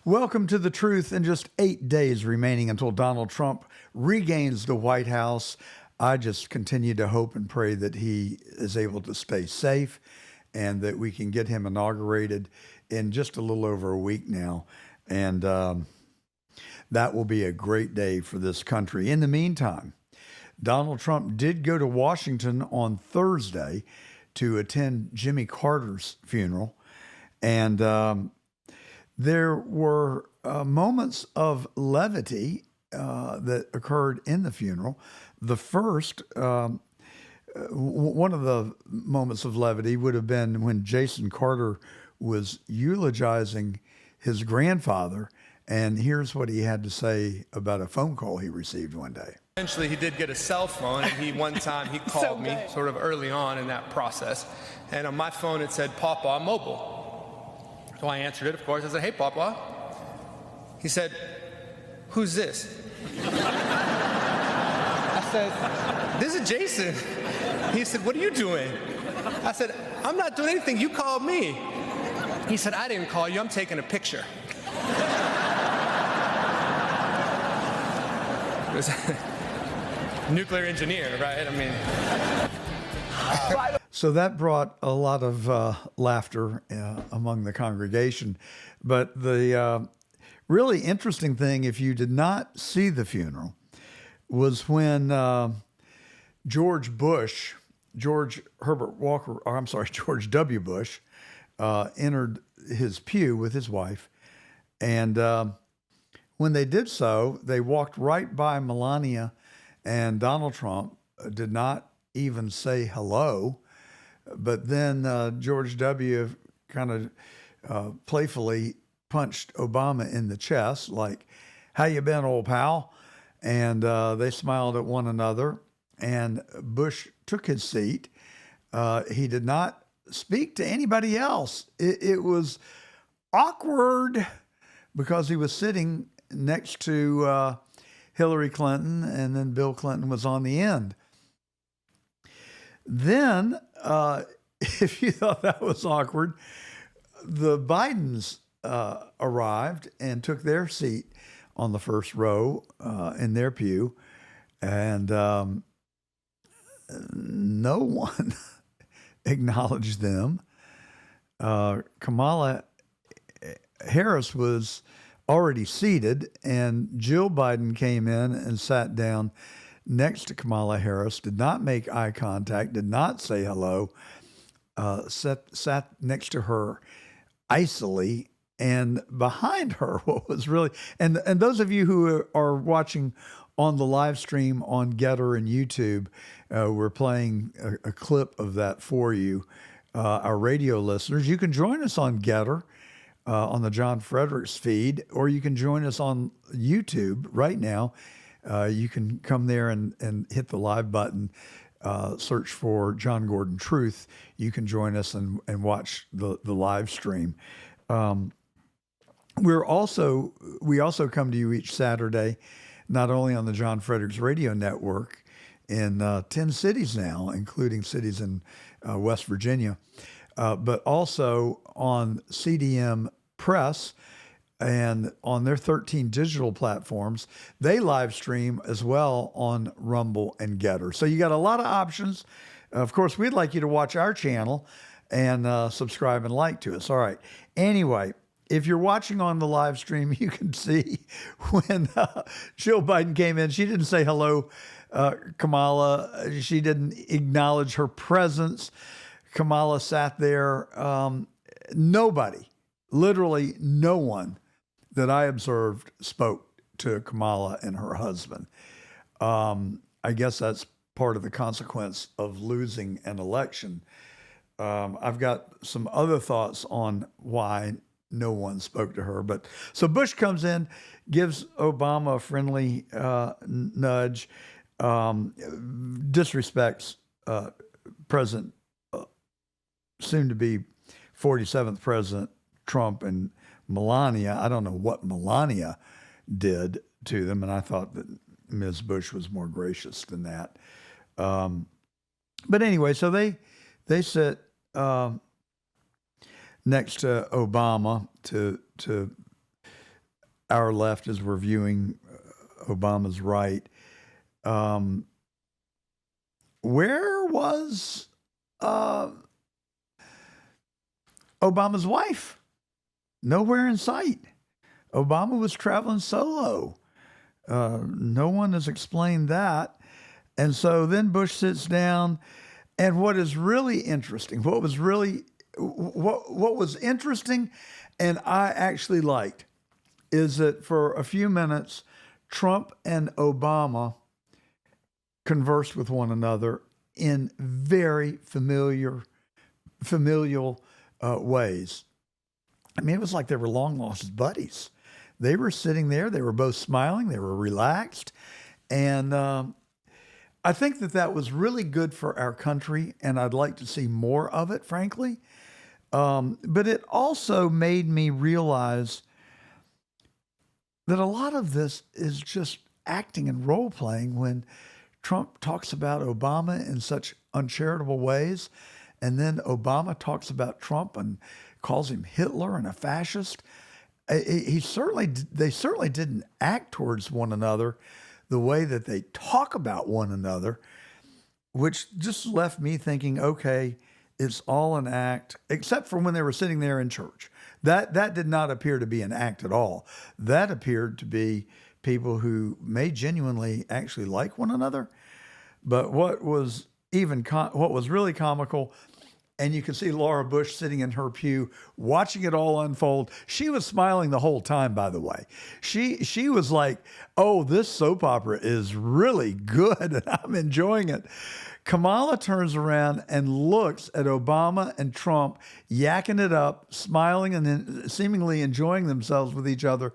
Welcome to the truth. In just 8 days remaining until Donald Trump regains the White House, I just continue to hope and pray that he is able to stay safe and that we can get him inaugurated in just a little over a week now. And that will be a great day for this country. In the meantime, Donald Trump did go to Washington on Thursday to attend Jimmy Carter's funeral. And there were moments of levity that occurred in the funeral. The first, one of the moments of levity would have been when Jason Carter was eulogizing his grandfather. And here's what he had to say about a phone call he received one day. Eventually, he did get a cell phone, and one time he called me sort of early on in that process. And on my phone, it said, "Papa, mobile." So I answered it, of course. I said, "Hey, Papa." He said, "Who's this?" I said, "This is Jason." He said, "What are you doing?" I said, "I'm not doing anything. You called me." He said, "I didn't call you. I'm taking a picture." It was nuclear engineer, right? I mean... So that brought a lot of laughter among the congregation. But the really interesting thing, if you did not see the funeral, was when George W. Bush entered his pew with his wife. And when they did so, they walked right by Melania, and Donald Trump did not even say hello. But then George W. kind of playfully punched Obama in the chest, like, "How you been, old pal?" And they smiled at one another. And Bush took his seat. He did not speak to anybody else. It was awkward because he was sitting next to Hillary Clinton, and then Bill Clinton was on the end. Then, if you thought that was awkward, the Bidens arrived and took their seat on the first row in their pew, and no one acknowledged them. Kamala Harris was already seated, and Jill Biden came in and sat down next to Kamala Harris, did not make eye contact, did not say hello, sat next to her icily, and behind her, what was really, and those of you who are watching on the live stream on Getter and YouTube, we're playing a clip of that for you, our radio listeners. You can join us on Getter, on the John Fredericks feed, or you can join us on YouTube right now. You can come there and hit the live button, search for John Gordon Truth. You can join us and watch the live stream. We also come to you each Saturday, not only on the John Fredericks Radio Network in 10 cities now, including cities in West Virginia, but also on CDM Press and on their 13 digital platforms. They live stream as well on Rumble and Getter. So you got a lot of options. Of course, we'd like you to watch our channel and subscribe and like to us. All right. Anyway, if you're watching on the live stream, you can see when Jill Biden came in, she didn't say hello, Kamala. She didn't acknowledge her presence. Kamala sat there. Nobody, literally no one that I observed spoke to Kamala and her husband. I guess that's part of the consequence of losing an election. I've got some other thoughts on why no one spoke to her. But so Bush comes in, gives Obama a friendly nudge, disrespects President, soon to be 47th President Trump and Melania. I don't know what Melania did to them, and I thought that Ms. Bush was more gracious than that. But anyway, so they sit next to Obama to our left is reviewing Obama's right. Where was Obama's wife? Nowhere in sight. Obama was traveling solo. No one has explained that. And so then Bush sits down, and what is really interesting, what was interesting, and I actually liked, is that for a few minutes, Trump and Obama conversed with one another in very familial ways. I mean, it was like they were long lost buddies. They were sitting there. They were both smiling. They were relaxed. And I think that was really good for our country, and I'd like to see more of it, frankly. But it also made me realize that a lot of this is just acting and role playing when Trump talks about Obama in such uncharitable ways, and then Obama talks about Trump and calls him Hitler and a fascist. They certainly didn't act towards one another the way that they talk about one another, which just left me thinking, okay, it's all an act, except for when they were sitting there in church. That did not appear to be an act at all. That appeared to be people who may genuinely actually like one another. But what was really comical, and you could see Laura Bush sitting in her pew watching it all unfold. She was smiling the whole time, by the way. She was like, oh, this soap opera is really good, and I'm enjoying it. Kamala turns around and looks at Obama and Trump yakking it up, smiling and then seemingly enjoying themselves with each other.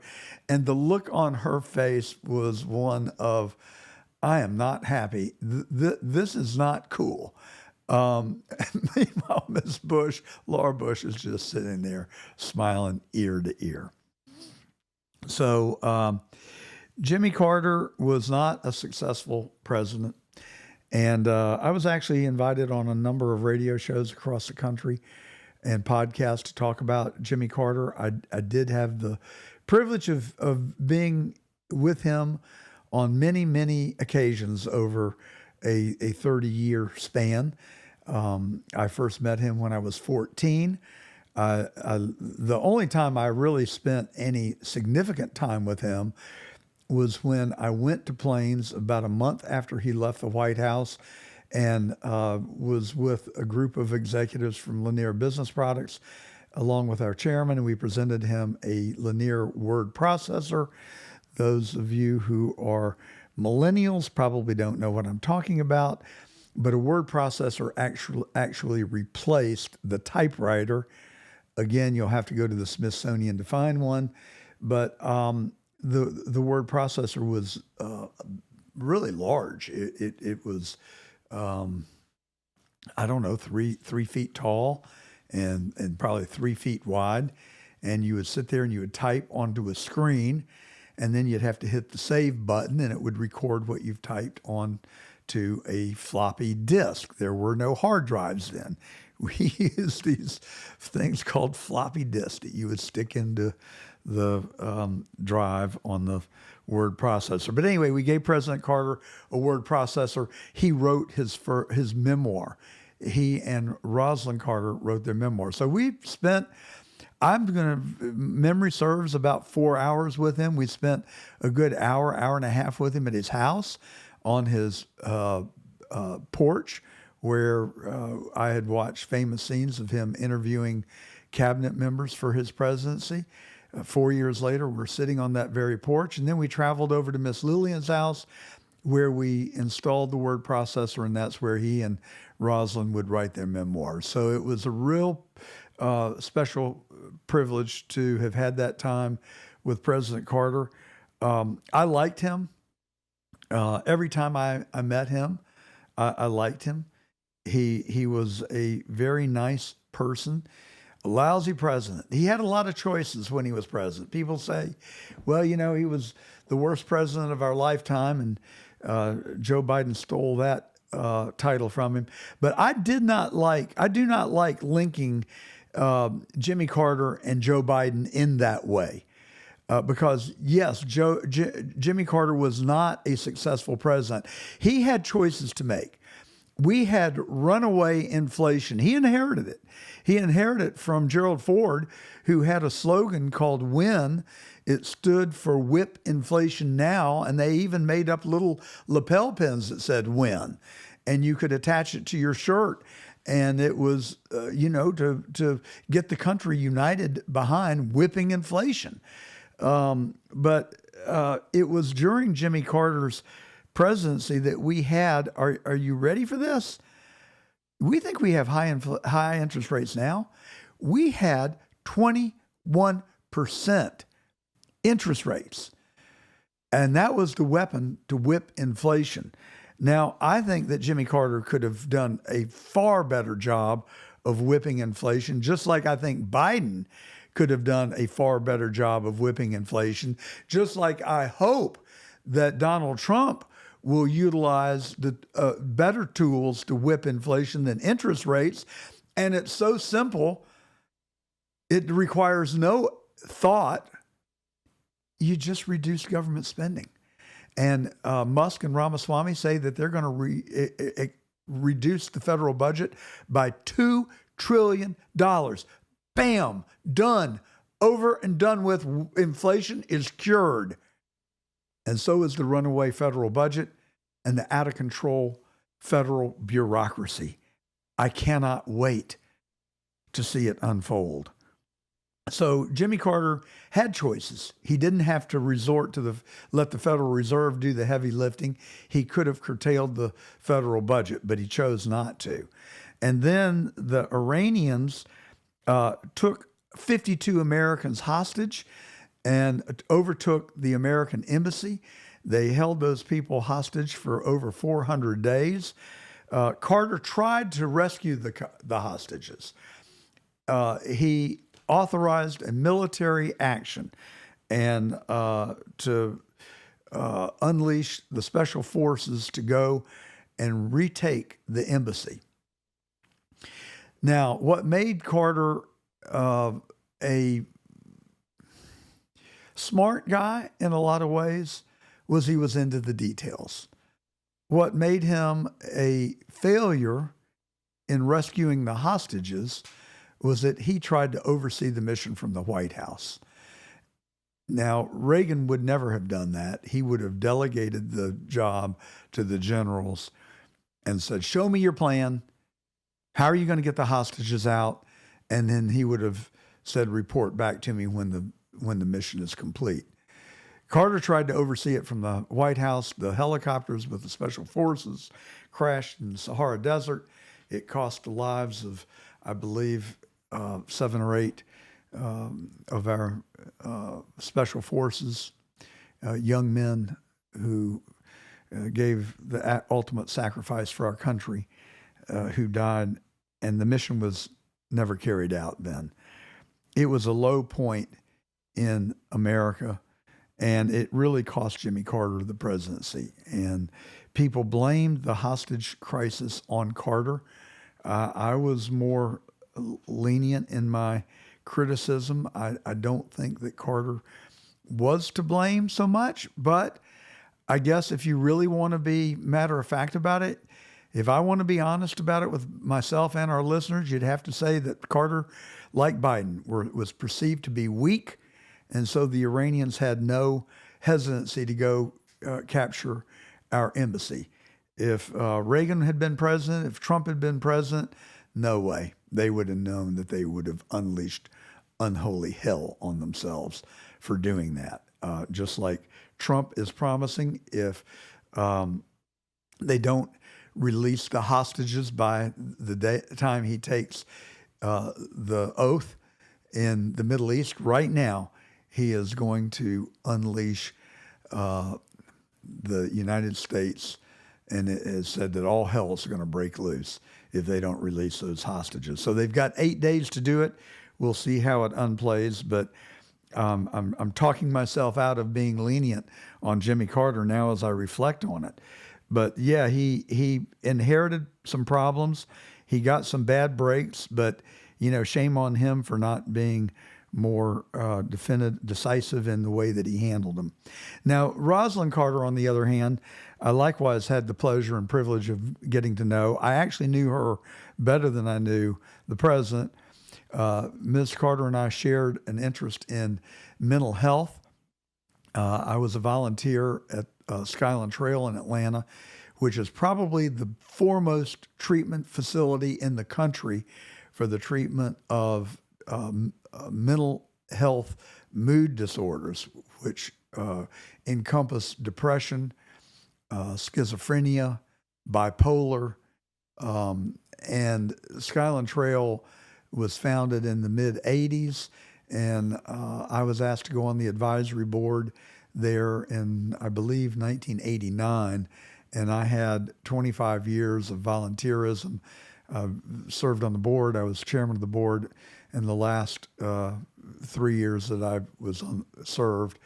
And the look on her face was one of, I am not happy. This is not cool. Meanwhile, Miss Bush, Laura Bush, is just sitting there smiling ear to ear. So Jimmy Carter was not a successful president. And I was actually invited on a number of radio shows across the country and podcasts to talk about Jimmy Carter. I did have the privilege of being with him on many, many occasions over a 30-year span. I first met him when I was 14. The only time I really spent any significant time with him was when I went to Plains about a month after he left the White House and was with a group of executives from Lanier Business Products, along with our chairman, and we presented him a Lanier word processor. Those of you who are millennials probably don't know what I'm talking about, but a word processor actually replaced the typewriter. Again, you'll have to go to the Smithsonian to find one, but the word processor was really large. It was, I don't know, three feet tall and probably 3 feet wide. And you would sit there and you would type onto a screen, and then you'd have to hit the save button and it would record what you've typed on to a floppy disk. There were no hard drives then. We used these things called floppy disks that you would stick into the drive on the word processor. But anyway, we gave President Carter a word processor. He wrote his memoir. He and Rosalind Carter wrote their memoir. So we spent, memory serves, about 4 hours with him. We spent a good hour and a half with him at his house on his porch, where I had watched famous scenes of him interviewing cabinet members for his presidency. 4 years later, we're sitting on that very porch. And then we traveled over to Miss Lillian's house, where we installed the word processor, and that's where he and Rosalind would write their memoirs. So it was a real special privilege to have had that time with President Carter. I liked him. Every time I met him, I liked him. He was a very nice person. A lousy president. He had a lot of choices when he was president. People say, well, he was the worst president of our lifetime, and Joe Biden stole that title from him. But I do not like linking Jimmy Carter and Joe Biden in that way. because yes, Jimmy Carter was not a successful president. He had choices to make. We had runaway inflation. He inherited it. He inherited it from Gerald Ford, who had a slogan called WIN. It stood for Whip Inflation Now, and they even made up little lapel pins that said WIN, and you could attach it to your shirt. And it was, to get the country united behind whipping inflation. But it was during Jimmy Carter's presidency that we had, are you ready for this? We think we have high interest rates now. We had 21% interest rates. And that was the weapon to whip inflation. Now, I think that Jimmy Carter could have done a far better job of whipping inflation, just like I think Biden could have done a far better job of whipping inflation, just like I hope that Donald Trump will utilize the better tools to whip inflation than interest rates. And it's so simple. It requires no thought. You just reduce government spending. And Musk and Ramaswamy say that they're going to reduce the federal budget by $2 trillion. Bam, done, over and done with. Inflation is cured. And so is the runaway federal budget and the out of control federal bureaucracy. I cannot wait to see it unfold. So Jimmy Carter had choices. He didn't have to resort to let the Federal Reserve do the heavy lifting. He could have curtailed the federal budget, but he chose not to. And then the Iranians took 52 Americans hostage and overtook the American embassy. They held those people hostage for over 400 days. Carter tried to rescue the hostages. He authorized a military action and to unleash the special forces to go and retake the embassy. Now, what made Carter a smart guy in a lot of ways was he was into the details. What made him a failure in rescuing the hostages was that he tried to oversee the mission from the White House. Now, Reagan would never have done that. He would have delegated the job to the generals and said, show me your plan. How are you going to get the hostages out? And then he would have said, report back to me when the mission is complete. Carter tried to oversee it from the White House. The helicopters with the special forces crashed in the Sahara Desert. It cost the lives of, I believe, 7 or 8 of our special forces, young men who gave the ultimate sacrifice for our country, who died, and the mission was never carried out then. It was a low point in America, and it really cost Jimmy Carter the presidency. And people blamed the hostage crisis on Carter. I was more lenient in my criticism. I don't think that Carter was to blame so much, but I guess if you really want to be matter of fact about it, if I want to be honest about it with myself and our listeners, you'd have to say that Carter, like Biden, was perceived to be weak, and so the Iranians had no hesitancy to go capture our embassy. If Reagan had been president, if Trump had been president, no way. They would have known that they would have unleashed unholy hell on themselves for doing that. Just like Trump is promising, if they don't release the hostages by the time he takes the oath in the Middle East, right now, he is going to unleash the United States, and it has said that all hell is going to break loose if they don't release those hostages. So they've got 8 days to do it. We'll see how it unplays, but I'm talking myself out of being lenient on Jimmy Carter now as I reflect on it. But yeah, he inherited some problems. He got some bad breaks, but shame on him for not being more decisive in the way that he handled them. Now, Rosalind Carter, on the other hand, I likewise had the pleasure and privilege of getting to know. I actually knew her better than I knew the president. Ms. Carter and I shared an interest in mental health. I was a volunteer at Skyline Trail in Atlanta, which is probably the foremost treatment facility in the country for the treatment of mental health mood disorders, which encompass depression, schizophrenia, bipolar, and Skyline Trail was founded in the mid-'80s, and I was asked to go on the advisory board there in, I believe, 1989, and I had 25 years of volunteerism. Served on the board. I was chairman of the board in the last 3 years that I was served,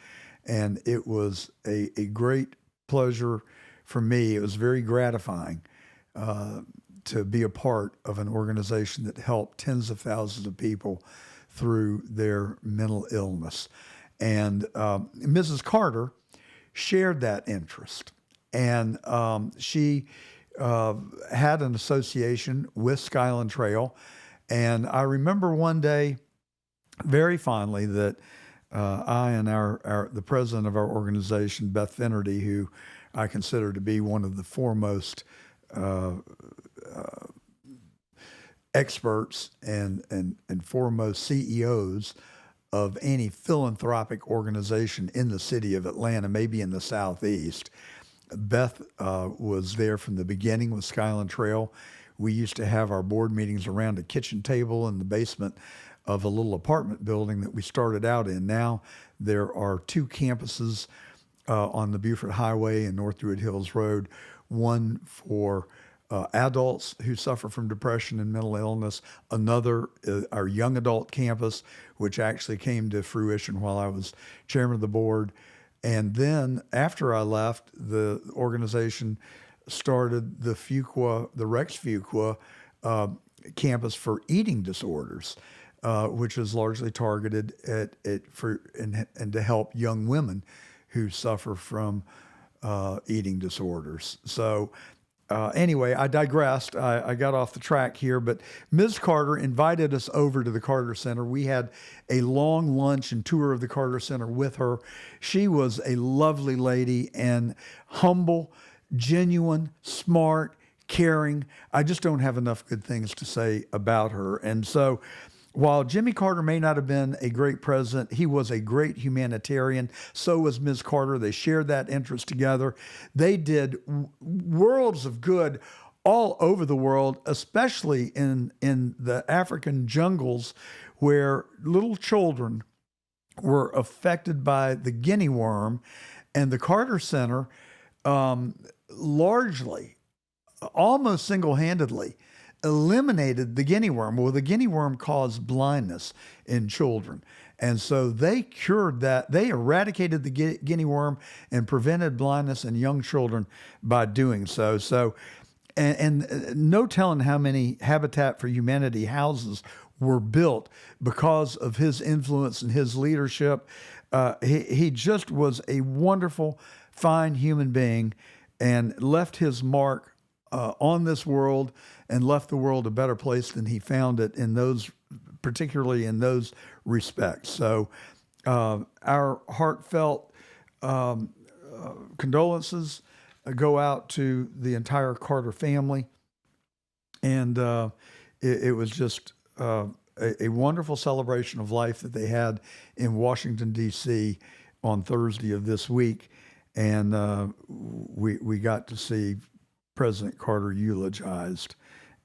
and it was a great pleasure for me. It was very gratifying to be a part of an organization that helped tens of thousands of people through their mental illness. And Mrs. Carter shared that interest, and she had an association with Skyline Trail. And I remember one day very fondly that I and the president of our organization, Beth Finnerty, who I consider to be one of the foremost experts and foremost CEOs of any philanthropic organization in the city of Atlanta, maybe in the Southeast. Beth was there from the beginning with Skyline Trail. We used to have our board meetings around a kitchen table in the basement of a little apartment building that we started out in. Now there are 2 campuses on the Beaufort Highway and North Druid Hills Road, one for adults who suffer from depression and mental illness, another, our young adult campus, which actually came to fruition while I was chairman of the board. And then after I left, the organization started the Rex Fuqua campus for eating disorders, which is largely targeted and to help young women who suffer from eating disorders. So anyway, I digressed. I got off the track here, but Ms. Carter invited us over to the Carter Center. We had a long lunch and tour of the Carter Center with her. She was a lovely lady and humble, genuine, smart, caring. I just don't have enough good things to say about her. And so while Jimmy Carter may not have been a great president, he was a great humanitarian. So was Ms. Carter. They shared that interest together. They did worlds of good all over the world, especially in the African jungles where little children were affected by the guinea worm. And the Carter Center largely, almost single-handedly, eliminated the guinea worm. Well, the guinea worm caused blindness in children. And so they cured that. They eradicated the guinea worm and prevented blindness in young children by doing so. And no telling how many Habitat for Humanity houses were built because of his influence and his leadership. He just was a wonderful, fine human being and left his mark on this world and left the world a better place than he found it particularly in those respects. So our heartfelt condolences go out to the entire Carter family. And it was just a wonderful celebration of life that they had in Washington, D.C. on Thursday of this week. And we got to see President Carter eulogized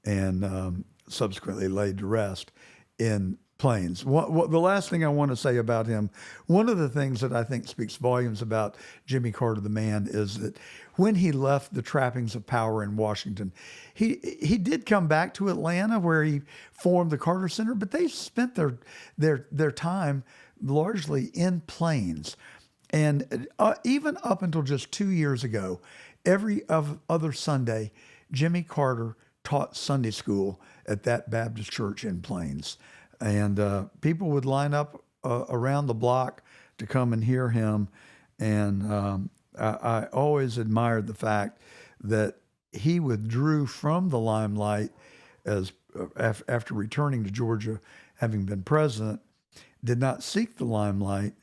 and subsequently laid to rest in Plains. The last thing I want to say about him, one of the things that I think speaks volumes about Jimmy Carter the man is that when he left the trappings of power in Washington, he did come back to Atlanta where he formed the Carter Center, but they spent their time largely in Plains. And even up until just 2 years ago, every other Sunday, Jimmy Carter taught Sunday school at that Baptist church in Plains. And people would line up around the block to come and hear him. And I always admired the fact that he withdrew from the limelight as after returning to Georgia, having been president, did not seek the limelight,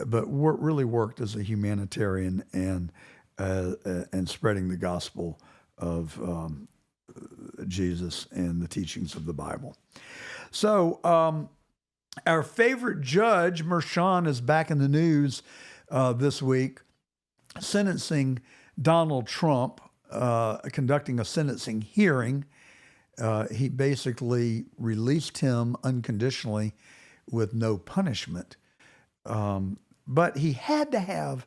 but really worked as a humanitarian and spreading the gospel of Jesus and the teachings of the Bible. So, our favorite judge, Mershon, is back in the news this week, sentencing Donald Trump, conducting a sentencing hearing. He basically released him unconditionally with no punishment. But he had to have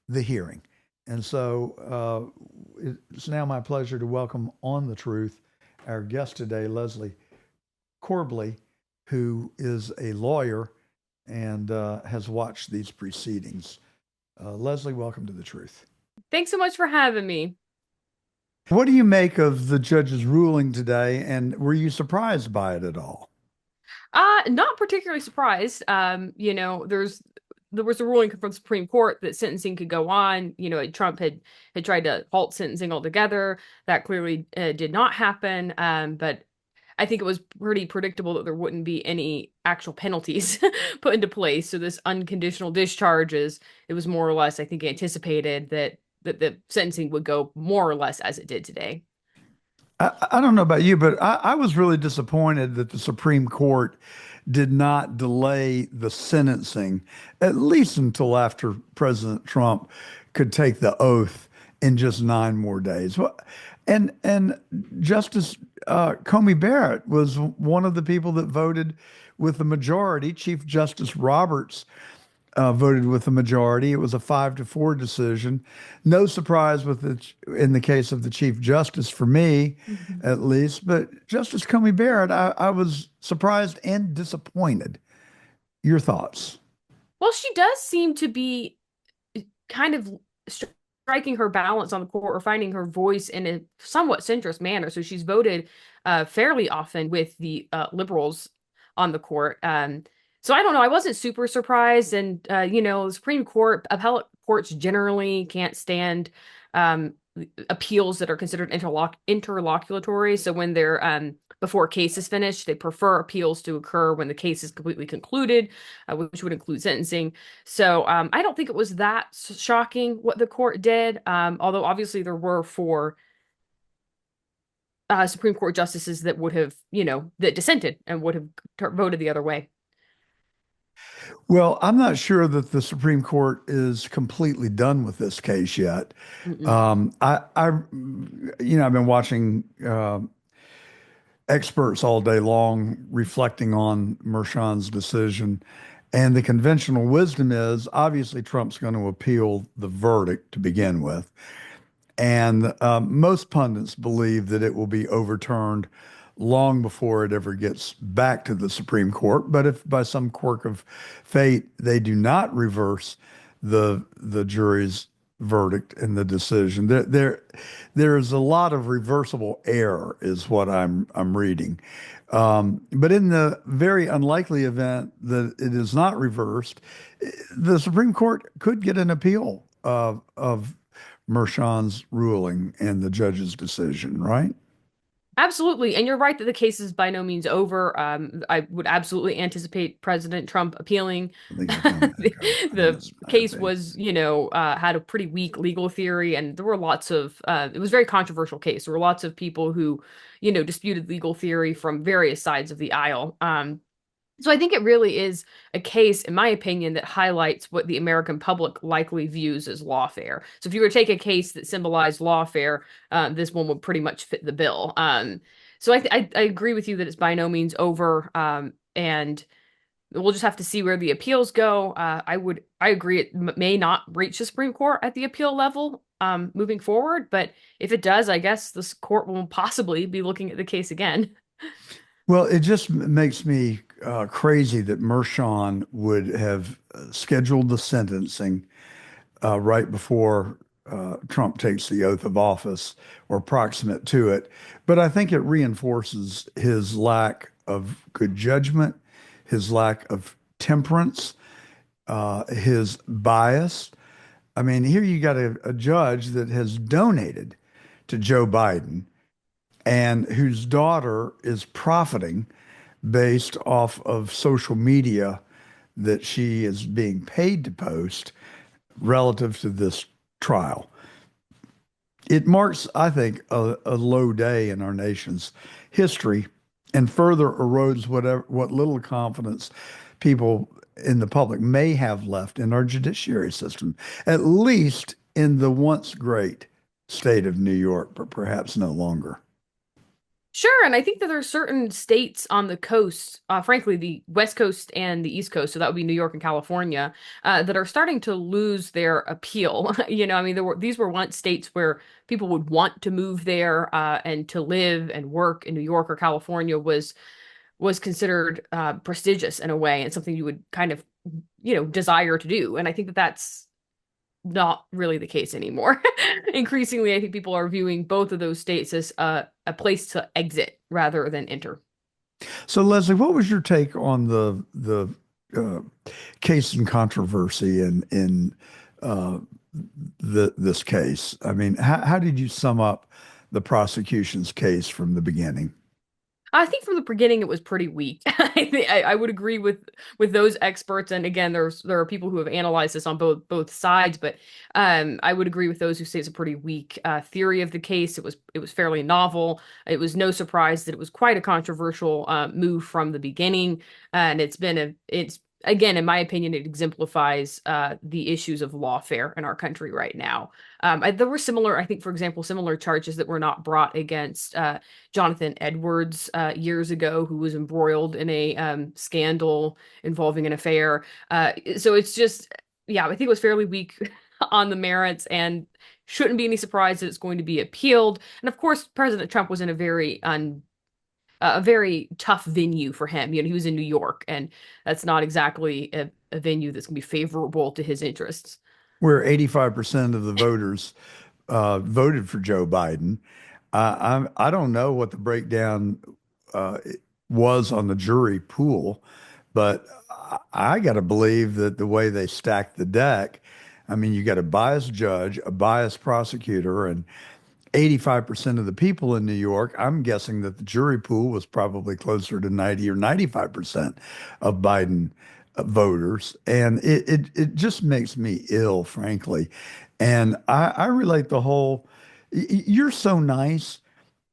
the hearing. And so it's now my pleasure to welcome on The Truth our guest today, Leslie Corbly, who is a lawyer and has watched these proceedings. Leslie, welcome to The Truth. Thanks so much for having me. What do you make of the judge's ruling today, and were you surprised by it at all? Not particularly surprised. There was a ruling from the Supreme Court that sentencing could go on. Trump had tried to halt sentencing altogether. That clearly did not happen. But I think it was pretty predictable that there wouldn't be any actual penalties put into place. So this unconditional discharge it was more or less, I think, anticipated that the sentencing would go more or less as it did today. I don't know about you, but I was really disappointed that the Supreme Court did not delay the sentencing, at least until after President Trump could take the oath in just 9 more days. And Justice Comey Barrett was one of the people that voted with the majority. Chief Justice Roberts voted with the majority. It was a 5-4 decision. No surprise in the case of the Chief Justice for me, at least. But Justice Comey Barrett, I was surprised and disappointed. Your thoughts? Well, she does seem to be kind of striking her balance on the court or finding her voice in a somewhat centrist manner. So she's voted fairly often with the liberals on the court. So I don't know. I wasn't super surprised. And, the Supreme Court, appellate courts generally can't stand appeals that are considered interlocutory. So when they're before a case is finished, they prefer appeals to occur when the case is completely concluded, which would include sentencing. So I don't think it was that shocking what the court did, although obviously there were 4 Supreme Court justices that would have, that dissented and would have voted the other way. Well, I'm not sure that the Supreme Court is completely done with this case yet. I've been watching experts all day long reflecting on Mershon's decision, and the conventional wisdom is obviously Trump's going to appeal the verdict to begin with, and most pundits believe that it will be overturned long before it ever gets back to the Supreme Court. But if by some quirk of fate they do not reverse the jury's verdict and the decision, there is a lot of reversible error, is what I'm reading. But in the very unlikely event that it is not reversed, the Supreme Court could get an appeal of Mershon's ruling and the judge's decision, right? Absolutely. And you're right that the case is by no means over. I would absolutely anticipate President Trump appealing. The case was, had a pretty weak legal theory, and there were lots of, it was a very controversial case. There were lots of people who, disputed legal theory from various sides of the aisle. So I think it really is a case, in my opinion, that highlights what the American public likely views as lawfare. So if you were to take a case that symbolized lawfare, this one would pretty much fit the bill. So I agree with you that it's by no means over, and we'll just have to see where the appeals go. I agree it may not reach the Supreme Court at the appeal level moving forward, but if it does, I guess this court will possibly be looking at the case again. Well, it just makes me crazy that Mershon would have scheduled the sentencing right before Trump takes the oath of office or proximate to it. But I think it reinforces his lack of good judgment, his lack of temperance, his bias. I mean, here you got a judge that has donated to Joe Biden and whose daughter is profiting based off of social media that she is being paid to post relative to this trial. It marks, I think, a low day in our nation's history and further erodes what little confidence people in the public may have left in our judiciary system, at least in the once great state of New York, but perhaps no longer. Sure, and I think that there are certain states on the coast, frankly, the West Coast and the East Coast, so that would be New York and California, that are starting to lose their appeal. I mean, these were once states where people would want to move there, and to live and work in New York or California was considered prestigious in a way and something you would kind of, desire to do. And I think that that's not really the case anymore. Increasingly, I think people are viewing both of those states as a place to exit rather than enter. So, Leslie, what was your take on the uh, case and controversy in uh, this case? I mean, how did you sum up the prosecution's case from the beginning? I think from the beginning it was pretty weak. I would agree with those experts, and again, there are people who have analyzed this on both sides, but I would agree with those who say it's a pretty weak theory of the case. It was fairly novel. It was no surprise that it was quite a controversial move from the beginning, and it's again, in my opinion, it exemplifies the issues of lawfare in our country right now. There were similar, I think, for example, similar charges that were not brought against Jonathan Edwards years ago, who was embroiled in a scandal involving an affair. So it's just, yeah, I think it was fairly weak on the merits and shouldn't be any surprise that it's going to be appealed. And of course, President Trump was in a very tough venue for him. He was in New York, and that's not exactly a venue that's going to be favorable to his interests. Where 85% of the voters voted for Joe Biden. I don't know what the breakdown uh, was on the jury pool, but I got to believe that the way they stacked the deck, I mean, you got a biased judge, a biased prosecutor, and 85% of the people in New York, I'm guessing that the jury pool was probably closer to 90 or 95% of Biden voters. And it just makes me ill, frankly. And I relate the whole, you're so nice,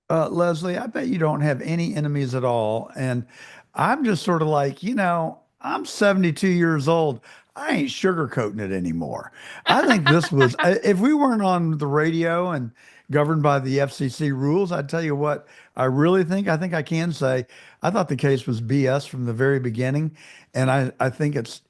Leslie. I bet you don't have any enemies at all. And I'm just sort of like, I'm 72 years old. I ain't sugarcoating it anymore. I think this was, if we weren't on the radio and governed by the FCC rules, I'd tell you what, I think I can say, I thought the case was BS from the very beginning. And I think it's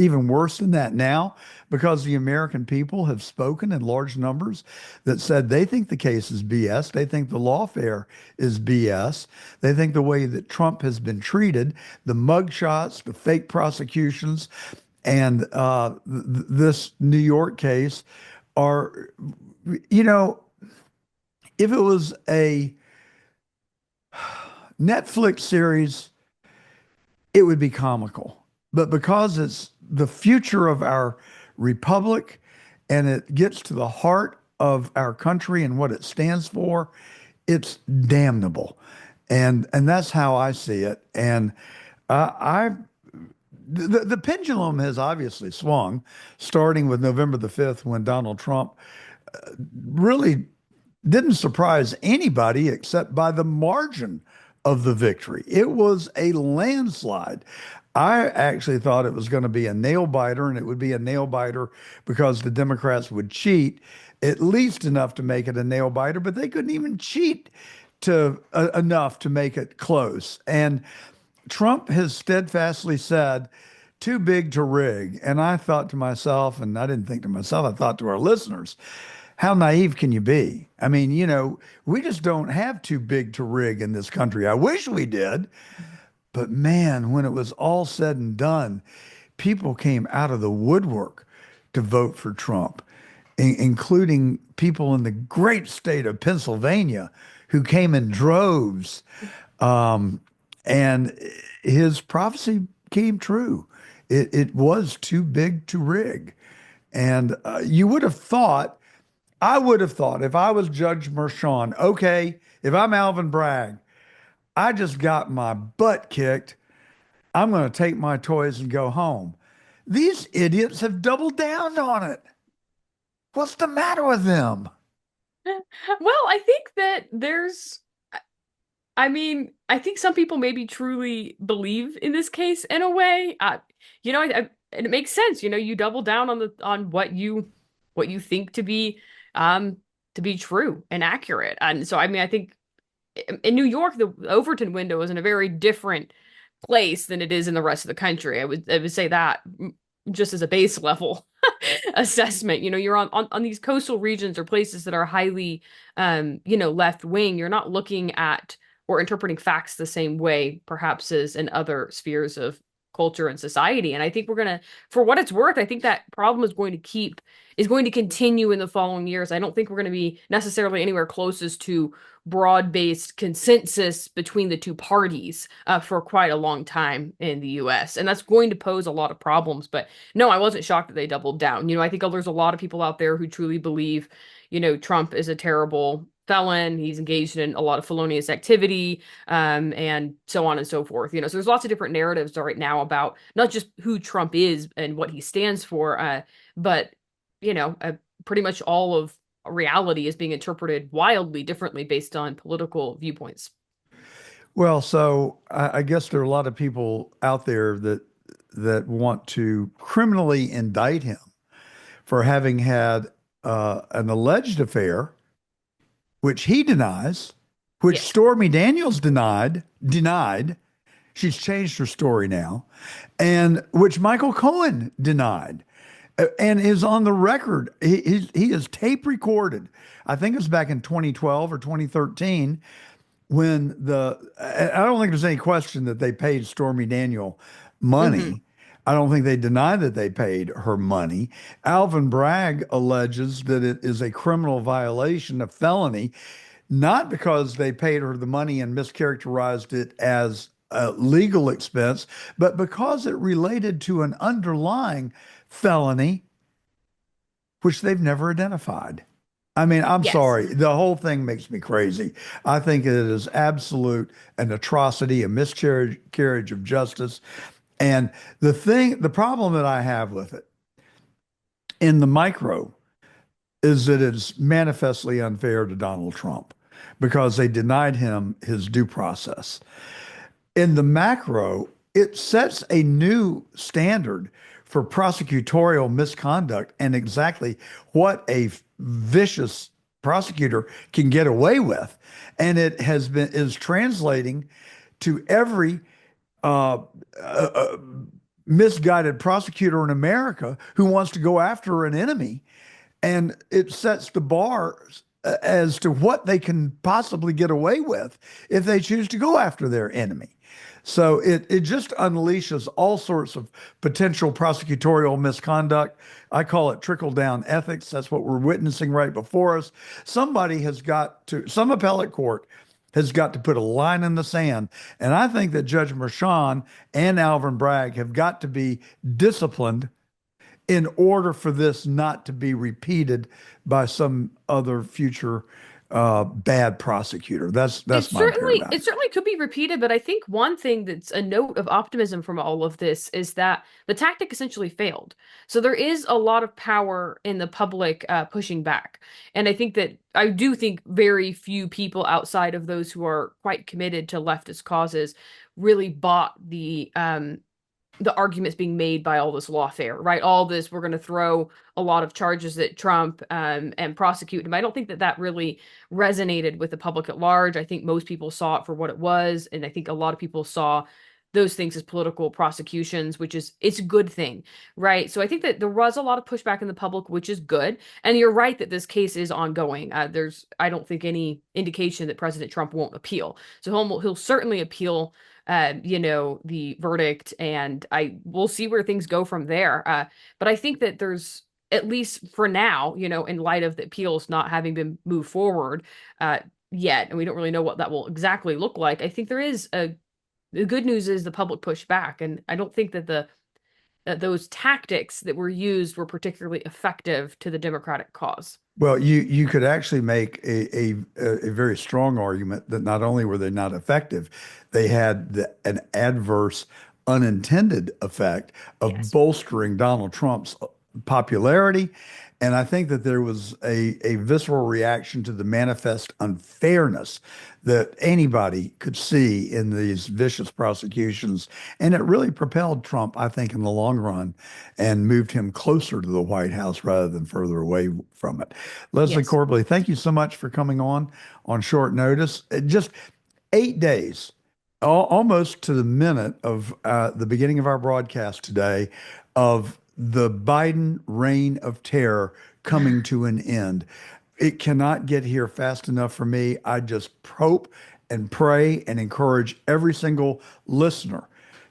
even worse than that now because the American people have spoken in large numbers that said they think the case is BS. They think the lawfare is BS. They think the way that Trump has been treated, the mugshots, the fake prosecutions, and this New York case are, you know, if it was a Netflix series, it would be comical. But because it's the future of our republic and it gets to the heart of our country and what it stands for, it's damnable. And that's how I see it. And I the pendulum has obviously swung, starting with November the 5th when Donald Trump really didn't surprise anybody except by the margin of the victory. It was a landslide. I actually thought it was going to be a nail biter, and it would be a nail biter because the Democrats would cheat at least enough to make it a nail biter, but they couldn't even cheat to enough to make it close. And Trump has steadfastly said, too big to rig. And I thought to myself, and I didn't think to myself, I thought to our listeners, how naive can you be? I mean, we just don't have too big to rig in this country. I wish we did. But man, when it was all said and done, people came out of the woodwork to vote for Trump, including people in the great state of Pennsylvania who came in droves. And his prophecy came true. It was too big to rig. And you would have thought, I would have thought if I was Judge Mershon, okay, if I'm Alvin Bragg, I just got my butt kicked. I'm going to take my toys and go home. These idiots have doubled down on it. What's the matter with them? Well, I think that I mean, I think some people maybe truly believe in this case in a way. And it makes sense. You double down on what you think to be true and accurate. And so, I mean, I think in New York, the Overton window is in a very different place than it is in the rest of the country. I would say that just as a base level assessment. You're on these coastal regions or places that are highly left wing. You're not looking at or interpreting facts the same way perhaps as in other spheres of culture and society. And I think for what it's worth, I think that problem is going to continue in the following years. I don't think we're going to be necessarily anywhere closest to broad-based consensus between the two parties for quite a long time in the US. And that's going to pose a lot of problems. But no, I wasn't shocked that they doubled down. I think there's a lot of people out there who truly believe, Trump is a terrible felon. He's engaged in a lot of felonious activity, and so on and so forth. So there's lots of different narratives right now about not just who Trump is and what he stands for, but pretty much all of reality is being interpreted wildly differently based on political viewpoints. Well, so I guess there are a lot of people out there that want to criminally indict him for having had an alleged affair, which he denies, which Yes. Stormy Daniels denied. She's changed her story now, and which Michael Cohen denied, and is on the record. He is tape recorded. I think it's back in 2012 or 2013 when I don't think there's any question that they paid Stormy Daniel Hmm. money. I don't think they deny that they paid her money. Alvin Bragg alleges that it is a criminal violation, a felony, not because they paid her the money and mischaracterized it as a legal expense, but because it related to an underlying felony, which they've never identified. I mean, I'm Yes. sorry. The whole thing makes me crazy. I think it is absolute an atrocity, a miscarriage of justice. And the problem that I have with it in the micro is that it's manifestly unfair to Donald Trump because they denied him his due process. In the macro, it sets a new standard for prosecutorial misconduct and exactly what a vicious prosecutor can get away with. And it is translating to every uh, uh, uh, misguided prosecutor in America who wants to go after an enemy, and it sets the bar as to what they can possibly get away with if they choose to go after their enemy. So it just unleashes all sorts of potential prosecutorial misconduct. I call it trickle down ethics. That's what we're witnessing right before us. Some appellate court has got to put a line in the sand. And I think that Judge Mershon and Alvin Bragg have got to be disciplined in order for this not to be repeated by some other future bad prosecutor. That's my It paradigm. certainly could be repeated, but I think one thing that's a note of optimism from all of this is that the tactic essentially failed. So there is a lot of power in the public pushing back. And I do think very few people outside of those who are quite committed to leftist causes really bought the arguments being made by all this lawfare, right? All this, we're going to throw a lot of charges at Trump and prosecute him. I don't think that that really resonated with the public at large. I think most people saw it for what it was, and I think a lot of people saw those things as political prosecutions, it's a good thing, right? So I think that there was a lot of pushback in the public, which is good. And you're right that this case is ongoing. I don't think any indication that President Trump won't appeal. So he'll certainly appeal the verdict, and we'll see where things go from there. But I think that there's, at least for now, in light of the appeals not having been moved forward yet, and we don't really know what that will exactly look like, I think there is The good news is the public pushed back, and I don't think that those tactics that were used were particularly effective to the Democratic cause. Well, you could actually make a very strong argument that not only were they not effective, they had an adverse unintended effect of Yes. bolstering Donald Trump's popularity. And I think that there was a visceral reaction to the manifest unfairness that anybody could see in these vicious prosecutions. And it really propelled Trump, I think, in the long run and moved him closer to the White House rather than further away from it. Leslie Yes. Corbly, thank you so much for coming on short notice. Just 8 days, almost to the minute of the beginning of our broadcast today, of the Biden reign of terror coming to an end. It cannot get here fast enough for me. I just hope and pray and encourage every single listener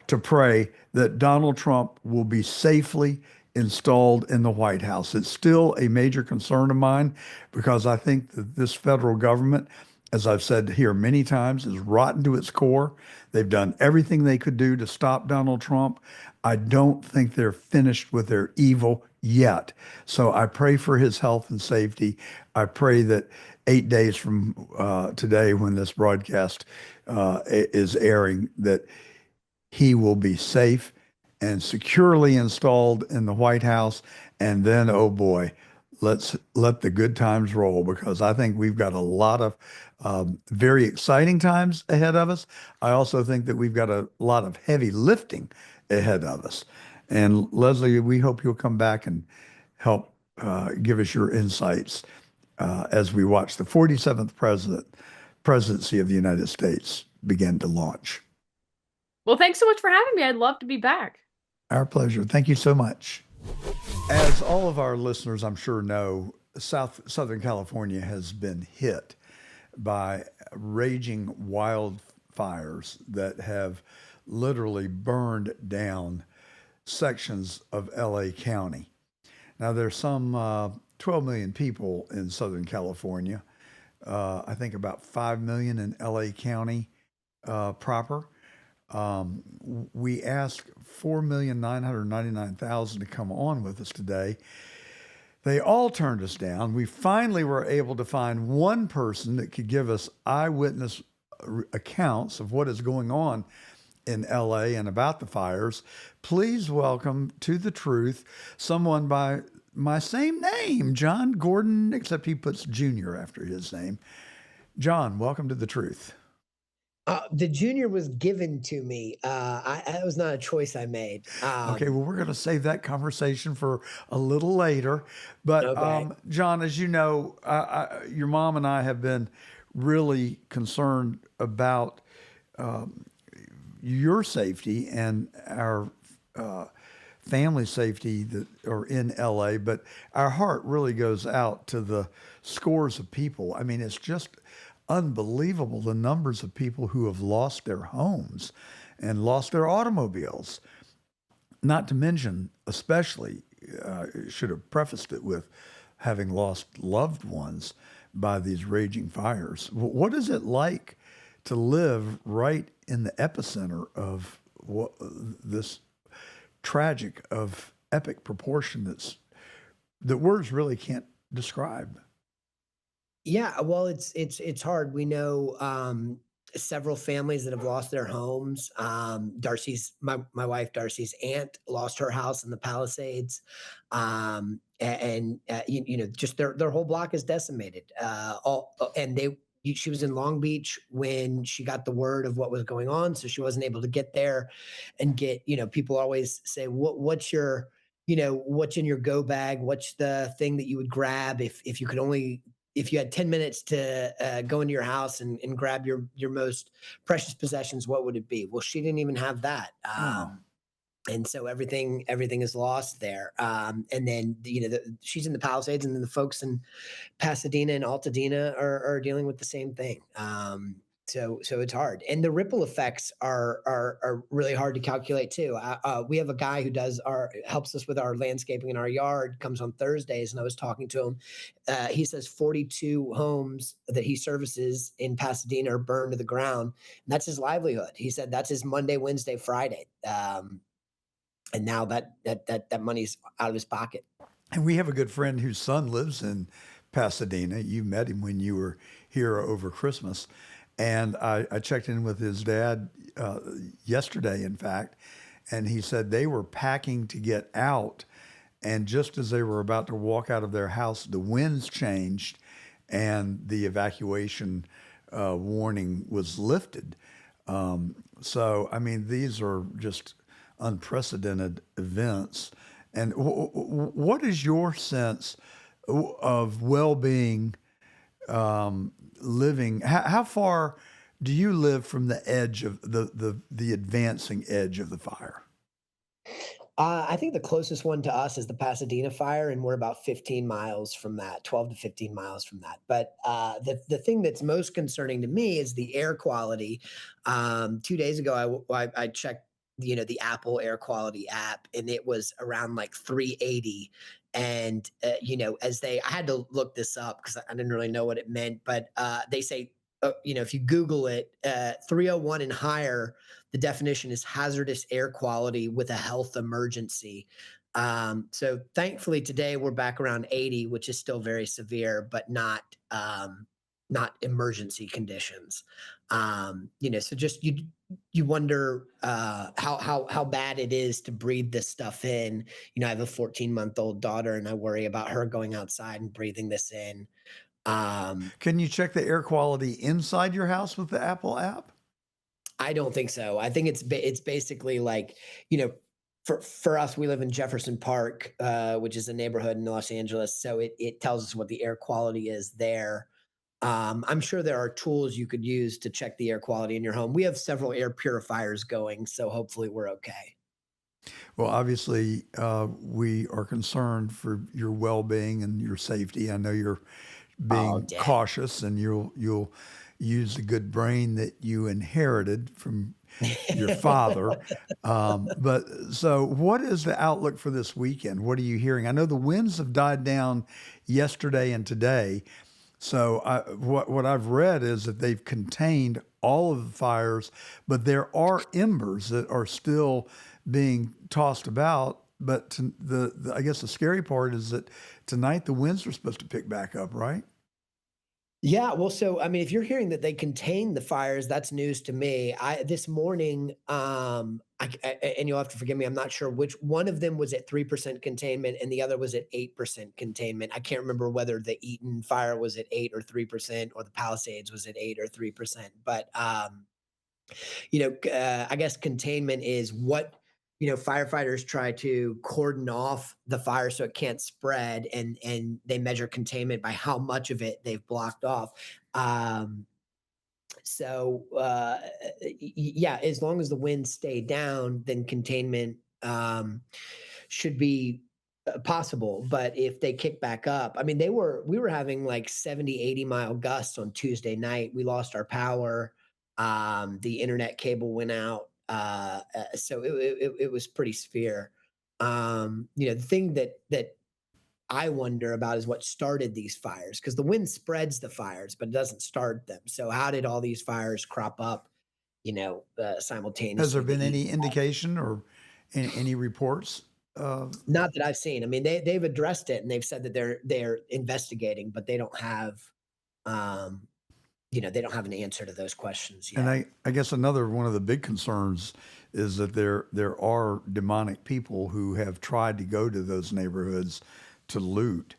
to pray that Donald Trump will be safely installed in the White House. It's still a major concern of mine because I think that this federal government, as I've said here many times, is rotten to its core. They've done everything they could do to stop Donald Trump. I don't think they're finished with their evil yet. So I pray for his health and safety. I pray that 8 days from today, when this broadcast is airing, that he will be safe and securely installed in the White House. And then, oh boy, let's let the good times roll, because I think we've got a lot of very exciting times ahead of us. I also think that we've got a lot of heavy lifting ahead of us. And Leslie, we hope you'll come back and help give us your insights as we watch the 47th presidency of the United States begin to launch. Well, thanks so much for having me. I'd love to be back. Our pleasure. Thank you so much. As all of our listeners, I'm sure, know, Southern California has been hit by raging wildfires that have literally burned down sections of LA County. Now, there's some 12 million people in Southern California. I think about 5 million in LA County proper. We asked 4,999,000 to come on with us today. They all turned us down. We finally were able to find one person that could give us eyewitness accounts of what is going on in LA and about the fires. Please welcome to the truth someone by my same name, John Gordon, except he puts Junior after his name. John, welcome to the truth. The junior was given to me. That was not a choice I made. Okay, well, we're going to save that conversation for a little later. But Okay. John, as you know, your mom and I have been really concerned about your safety and our family safety that are in LA. But our heart really goes out to the scores of people. I mean, it's just unbelievable the numbers of people who have lost their homes and lost their automobiles. Not to mention, especially, should have prefaced it with having lost loved ones by these raging fires. What is it like to live right in the epicenter of this tragic, of epic proportion that words really can't describe? Yeah, well, it's hard. We know several families that have lost their homes. Darcy's my wife Darcy's aunt lost her house in the Palisades, just their whole block is decimated. She was in Long Beach when she got the word of what was going on, so she wasn't able to get there and get. People always say, what's your what's in your go bag? What's the thing that you would grab if you could only if you had 10 minutes to go into your house and grab your most precious possessions, what would it be? Well, she didn't even have that. Oh, And so everything is lost there. And then she's in the Palisades, and then the folks in Pasadena and Altadena are dealing with the same thing. So it's hard, and the ripple effects are really hard to calculate too. We have a guy who does our helps us with our landscaping in our yard. Comes on Thursdays, and I was talking to him. He says 42 homes that he services in Pasadena are burned to the ground. And that's his livelihood. He said that's his Monday, Wednesday, Friday, and now that money's out of his pocket. And we have a good friend whose son lives in Pasadena. You met him when you were here over Christmas. And I checked in with his dad yesterday, in fact, and he said they were packing to get out. And just as they were about to walk out of their house, the winds changed and the evacuation warning was lifted. So, I mean, these are just unprecedented events. And what is your sense of well-being living? How far do you live from the edge of the advancing edge of the fire? I think the closest one to us is the Pasadena fire, and we're about 15 miles from that, 12 to 15 miles from that. But the thing that's most concerning to me is the air quality. 2 days ago, I checked, the Apple air quality app, and it was around like 380. And I had to look this up because I didn't really know what it meant, but they say, if you Google it, 301 and higher, the definition is hazardous air quality with a health emergency. So thankfully today we're back around 80, which is still very severe, but not emergency conditions. So just you wonder how bad it is to breathe this stuff in. I have a 14-month-old daughter, and I worry about her going outside and breathing this in. Can you check the air quality inside your house with the Apple app? I don't think so. I think it's basically like, for us, we live in Jefferson Park, which is a neighborhood in Los Angeles. So it tells us what the air quality is there. I'm sure there are tools you could use to check the air quality in your home. We have several air purifiers going, so hopefully we're okay. Well, obviously, we are concerned for your well-being and your safety. I know you're Oh, being Dad. cautious, and you'll use the good brain that you inherited from your father. But so, what is the outlook for this weekend? What are you hearing? I know the winds have died down yesterday and today. So, what I've read is that they've contained all of the fires, but there are embers that are still being tossed about. But I guess the scary part is that tonight the winds are supposed to pick back up, right? Yeah, well, so I mean, if you're hearing that they contain the fires, that's news to me. I this morning, and you'll have to forgive me. I'm not sure which one of them was at 3% containment, and the other was at 8% containment. I can't remember whether the Eaton fire was at 8 or 3%, or the Palisades was at 8 or 3%. But I guess containment is what firefighters try to cordon off the fire so it can't spread, and they measure containment by how much of it they've blocked off. Yeah, as long as the winds stay down, then containment should be possible. But if they kick back up, I mean, we were having like 70, 80-mile gusts on Tuesday night. We lost our power. The internet cable went out. So it was pretty severe. The thing that I wonder about is what started these fires, because the wind spreads the fires, but it doesn't start them. So how did all these fires crop up, Has there simultaneously? been any indication or any reports? Not that I've seen. I mean, they've addressed it, and they've said that they're investigating, but um, they don't have an answer to those questions And yet. I guess another one of the big concerns is that there are demonic people who have tried to go to those neighborhoods to loot.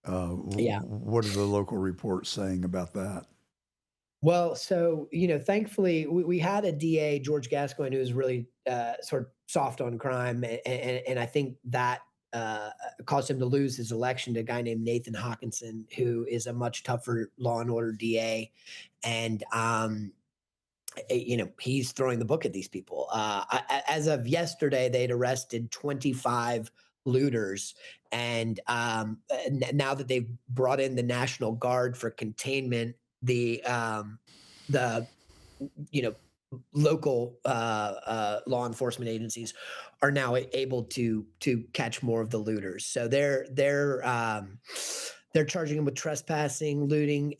Yeah. What are the local reports saying about that? Well, so, thankfully, we had a DA, George Gascoigne, who was really sort of soft on crime. And I think that caused him to lose his election to a guy named Nathan Hawkinson, who is a much tougher law and order DA. And, he's throwing the book at these people. As of yesterday, they'd arrested 25 looters. And now that they've brought in the National Guard for containment, the you know, local law enforcement agencies are now able to catch more of the looters. So they're charging them with trespassing, looting,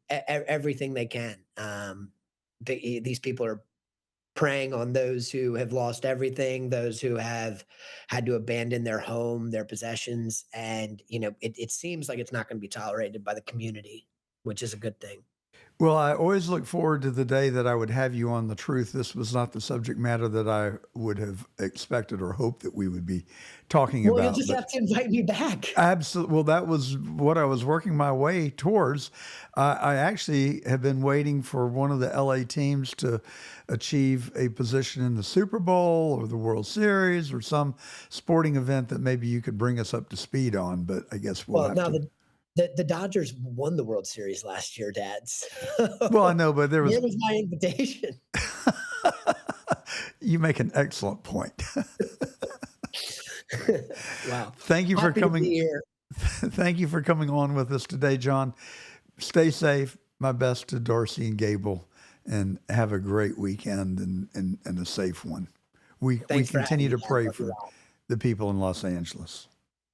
everything they can. These people are preying on those who have lost everything, those who have had to abandon their home, their possessions, and it seems like it's not going to be tolerated by the community, which is a good thing. Well, I always look forward to the day that I would have you on The Truth. This was not the subject matter that I would have expected or hoped that we would be talking Well, about. you'll just have to invite me back. Absolutely. Well, that was what I was working my way towards. I actually have been waiting for one of the LA teams to achieve a position in the Super Bowl or the World Series or some sporting event that maybe you could bring us up to speed on. But I guess we'll have Now to. the Dodgers won the World Series last year, Dad. Well, I know, but there was my invitation. You make an excellent point. Wow. Thank you for Happy to coming. be here. Thank you for coming on with us today, John. Stay safe. My best to Darcy and Gable, and have a great weekend and a safe one. We continue to pray for the people in Los Angeles.